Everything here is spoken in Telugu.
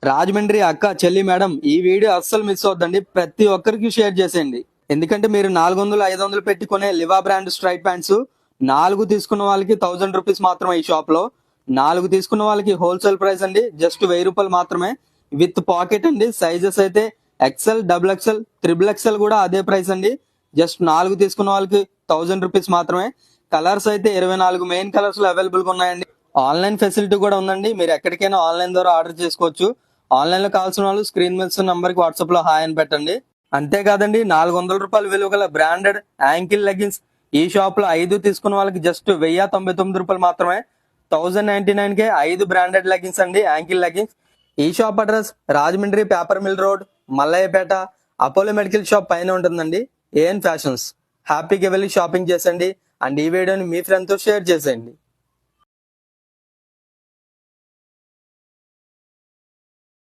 రాజమండ్రి అక్క చెల్లి మేడం, ఈ వీడియో అస్సలు మిస్ అవద్దండి. ప్రతి ఒక్కరికి షేర్ చేసేయండి. ఎందుకంటే మీరు 400-500 పెట్టుకునే లివా బ్రాండ్ స్ట్రైట్ ప్యాంట్స్ 4 తీసుకున్న వాళ్ళకి 1000 రూపీస్ మాత్రమే. ఈ షాప్ లో 4 తీసుకున్న వాళ్ళకి హోల్సేల్ ప్రైస్ అండి, జస్ట్ 1000 రూపాయలు మాత్రమే. విత్ పాకెట్ అండి. సైజెస్ అయితే XL, double XL, triple XL కూడా అదే ప్రైస్ అండి. జస్ట్ 4 తీసుకున్న వాళ్ళకి 1000 రూపీస్ మాత్రమే. కలర్స్ అయితే 24 మెయిన్ కలర్స్ లో అవైలబుల్ గా ఉన్నాయండి. ఆన్లైన్ ఫెసిలిటీ కూడా ఉందండి. మీరు ఎక్కడికైనా ఆన్లైన్ ద్వారా ఆర్డర్ చేసుకోవచ్చు. ఆన్లైన్ లో కావాల్సిన వాళ్ళు స్క్రీన్ మీద నంబర్ కి వాట్సాప్ లో హాయ్ అని పెట్టండి. అంతేకాదండి, 400 రూపాయలు విలువ గల బ్రాండెడ్ యాంకిల్ లెగ్గిన్స్ ఈ షాప్ లో 5 తీసుకున్న వాళ్ళకి జస్ట్ 1099 రూపాయలు మాత్రమే. 1099 కే 5 బ్రాండెడ్ లెగ్గిన్స్ అండి, యాంకిల్ లెగ్గిన్స్. ఈ shop address Rajahmundry paper mill road, Mallayyapeta, Apollo medical shop పైన ఉంటుందండి. AN fashions. హ్యాపీగా వెళ్ళి షాపింగ్ చేసండి. అండ్ ఈ వీడియోని మీ ఫ్రెండ్ తో షేర్ చేసేయండి.